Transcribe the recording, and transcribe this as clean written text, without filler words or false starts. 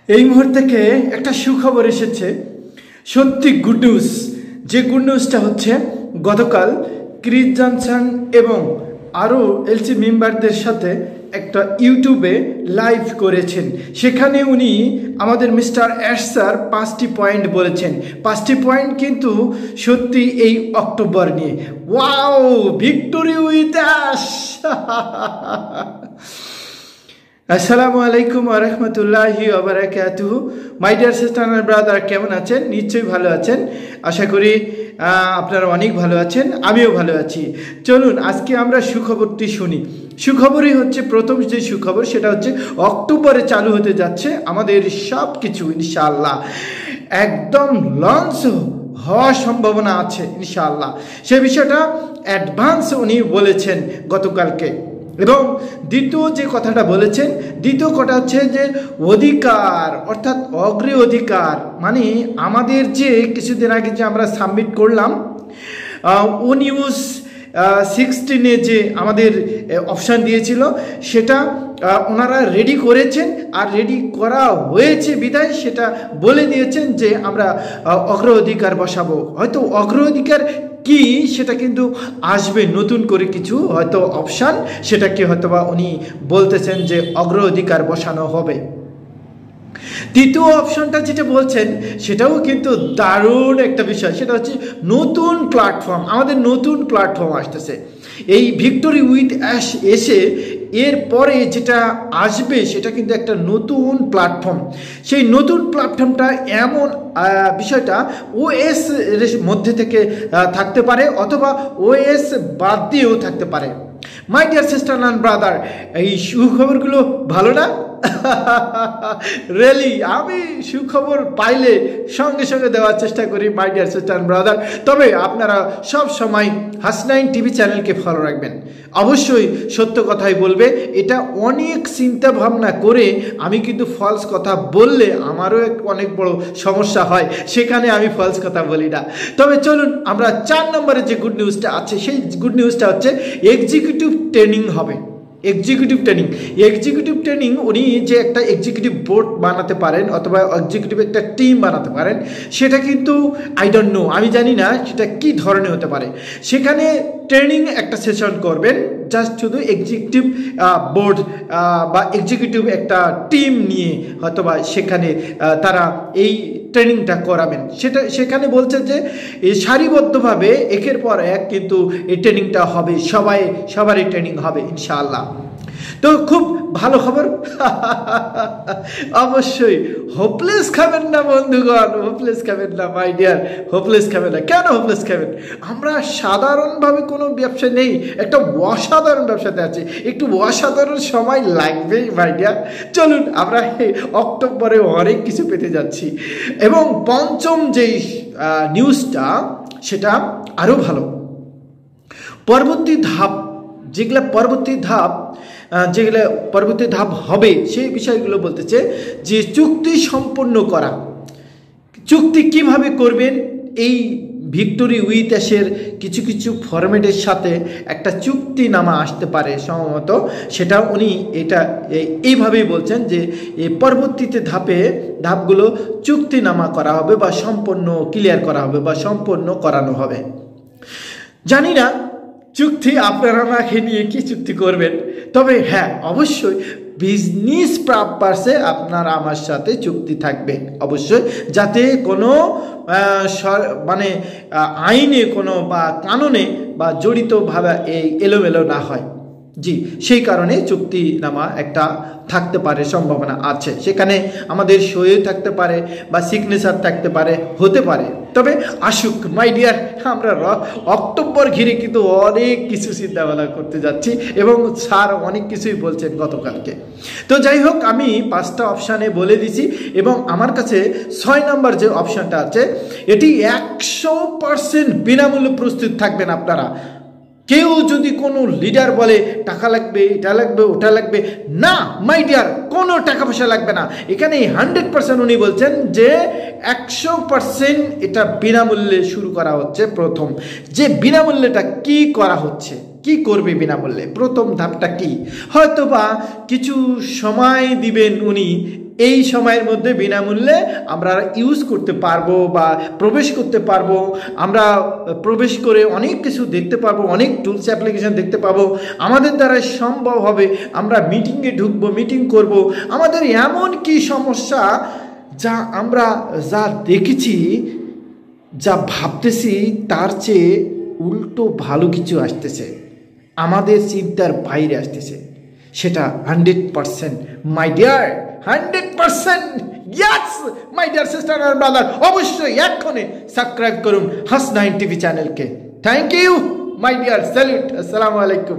এই মুহূর্তে একটা সুখবর এসেছে, সত্যি গুড নিউজ। যে গুড নিউজটা হচ্ছে, গতকাল ক্রিস জনসন এবং আরও এলসি মেম্বারদের সাথে একটা ইউটিউবে লাইভ করেছেন। সেখানে উনি আমাদের মিস্টার অ্যাশ স্যার 5টি পয়েন্ট বলেছেন। 5টি পয়েন্ট কিন্তু সত্যি এই অক্টোবর নিয়ে। Wow, victory with Ash. আসসালামু আলাইকুম ওয়া রাহমাতুল্লাহি ওয়া বারাকাতুহু। My dear sister and brother, কেমন আছেন? নিশ্চয়ই ভালো আছেন। আশা করি আপনারা অনেক ভালো আছেন, আমিও ভালো আছি। চলুন আজকে আমরা সুখবরটি শুনি। সুখবরই হচ্ছে, প্রথম যে সুখবর সেটা হচ্ছে অক্টোবরে চালু হতে যাচ্ছে আমাদের সব কিছু ইনশাআল্লাহ। একদম লঞ্চ হওয়ার সম্ভাবনা আছে ইনশাআল্লাহ। সে বিষয়টা অ্যাডভান্স উনি বলেছেন গতকালকে। এবং দ্বিতীয় যে কথাটা বলেছেন, দ্বিতীয় কথা হচ্ছে যে অধিকার, অর্থাৎ অগ্রে অধিকার, মানে আমাদের যে কিছুদিন আগে যে আমরা সাবমিট করলাম নিউজ 16 যে আমাদের অপশান দিয়েছিল, সেটা ওনারা রেডি করেছেন। আর রেডি করা হয়েছে বিধায় সেটা বলে দিয়েছেন যে আমরা অগ্রাধিকার বসাবো। হয়তো অগ্রাধিকার কি সেটা কিন্তু আসবে, নতুন করে কিছু হয়তো অপশান, সেটাকে হয়তো বা উনি বলতেছেন যে অগ্রাধিকার বসানো হবে। তৃতীয় অপশনটা যেটা বলছেন সেটাও কিন্তু দারুণ একটা বিষয়, সেটা হচ্ছে নতুন প্ল্যাটফর্ম। আমাদের নতুন প্ল্যাটফর্ম আসতেছে এই ভিক্টোরি উইথ অ্যাশ এসে, এরপরে যেটা আসবে সেটা কিন্তু একটা নতুন প্ল্যাটফর্ম। সেই নতুন প্ল্যাটফর্মটা এমন বিষয়টা ওএস এর মধ্যে থেকে থাকতে পারে, অথবা ওএস বাদ দিয়েও থাকতে পারে। মাই ডিয়ার সিস্টার অ্যান্ড ব্রাদার, এই সুখবরগুলো ভালো না? রিয়েলি আমি সুখবর পাইলে সঙ্গে সঙ্গে দেওয়ার চেষ্টা করি মাই ডিয়ার সিস্টার অ্যান্ড ব্রাদার। তবে আপনারা সব সময় হাসনাইন টিভি চ্যানেলকে ফলো রাখবেন, অবশ্যই সত্য কথাই বলবে। এটা অনেক চিন্তা ভাবনা করে আমি কিন্তু ফলস কথা বললে আমারও অনেক বড় সমস্যা হয়, সেখানে আমি ফলস কথা বলি না। তবে চলুন আমরা 4 নম্বরে যে গুড নিউজটা আছে, সেই গুড নিউজটা হচ্ছে এক্সিকিউটিভ ট্রেনিং হবে। এক্সিকিউটিভ ট্রেনিং উনি যে একটা এক্সিকিউটিভ বোর্ড বানাতে পারেন, অথবা এক্সিকিউটিভ একটা টিম বানাতে পারেন, সেটা কিন্তু আই ডোন্ট নো, আমি জানি না সেটা কি ধরনের হতে পারে। সেখানে ট্রেনিং একটা সেশন করবেন, জাস্ট শুধু এক্সিকিউটিভ বোর্ড বা এক্সিকিউটিভ একটা টিম নিয়ে হয়তোবা সেখানে তারা এই ট্রেনিংটা করাবেন। সেখানে বলছে যে সারিবদ্ধভাবে একের পর এক কিন্তু এই ট্রেনিংটা হবে, সবারই ট্রেনিং হবে ইনশাআল্লাহ। তো খুব ভালো খবর। অবশ্যই হোপলেস খাবেন না বন্ধুগণ, হোপলেস খাবেন না মাই ডিয়ার, হোপলেস খাবেন না। কেন হোপলেস খাবেন? আমরা সাধারণভাবে কোনো ব্যবসা নেই, একটা অসাধারণ ব্যবসাতে আছি, একটু অসাধারণ সময় লাগবেই মাই ডিয়ার। চলুন আমরা অক্টোবরে অনেক কিছু পেতে যাচ্ছি। এবং পঞ্চম যেই নিউজটা সেটা আরও ভালো। পরবর্তী ধাপ যেগুলো পরবর্তী ধাপ হবে সেই বিষয়গুলো বলতেছে যে চুক্তি সম্পন্ন করা। চুক্তি কিভাবে করবেন? এই ভিক্টোরি উইথ অ্যাশের কিছু কিছু ফরম্যাটের সাথে একটা চুক্তিনামা আসতে পারে সম্ভবত। সেটা উনি এইভাবেই বলছেন যে এই পরবর্তীতে ধাপগুলো চুক্তিনামা করা হবে, বা সম্পন্ন ক্লিয়ার করা হবে, বা সম্পন্ন করানো হবে। জানি না চুক্তি আপনারা আমাকে নিয়ে কি চুক্তি করবেন, তবে হ্যাঁ অবশ্যই বিজনেস পারপাসে আপনারা আমার সাথে চুক্তি থাকবে অবশ্যই, যাতে কোনো মানে আইনে কোনো বা কানুনে বা জড়িতভাবে এই এলোমেলো না হয়। জি, সেই কারণে চুক্তিনামা একটা থাকতে পারে, সম্ভাবনা আছে। সেখানে আমাদের সই থাকতে পারে বা সিগনেচার থাকতে পারে, হতে পারে। তবে আসুক মাই ডিয়ার, আমরা অক্টোবর ঘিরে কিন্তু অনেক কিছু চিন্তাভাবনা করতে যাচ্ছি, এবং স্যার অনেক কিছুই বলছেন গতকালকে। তো যাই হোক, আমি 5টা অপশানে বলে দিছি, এবং আমার কাছে 6 নম্বর যে অপশানটা আছে, এটি 100% বিনামূল্যে প্রস্তুত থাকবেন আপনারা। কেউ যদি কোনো লিডার বলে টাকা লাগবে, এটা লাগবে, ওটা লাগবে, না মাই ডিয়ার, কোনো টাকা পয়সা লাগবে না। এখানে 100% উনি বলছেন যে 100% এটা বিনামূল্যে শুরু করা হচ্ছে। প্রথম যে বিনামূল্যেটা কি করা হচ্ছে, কি করবে বিনামূল্যে, প্রথম ধাপটা কি? হয়তো বা কিছু সময় দিবেন উনি এই সময়ের মধ্যে বিনামূল্যে আমরা ইউজ করতে পারবো বা প্রবেশ করতে পারবো। আমরা প্রবেশ করে অনেক কিছু দেখতে পারবো, অনেক টুলস অ্যাপ্লিকেশন দেখতে পাবো। আমাদের দ্বারা সম্ভব হবে আমরা মিটিংয়ে ঢুকবো, মিটিং করব। আমাদের এমন কি সমস্যা যা আমরা যা দেখেছি, যা ভাবতেছি তার চেয়ে উল্টো ভালো কিছু আসতেছে, আমাদের চিন্তার বাইরে আসতেছে। সেটা 100% my dear, 100% yes my dear sister আর ব্রাদার। অবশ্যই এক্ষণে সাবস্ক্রাইব করুন হাসনাইন টিভি চ্যানেলকে। Thank you my dear, salute, আসসালামু আলাইকুম।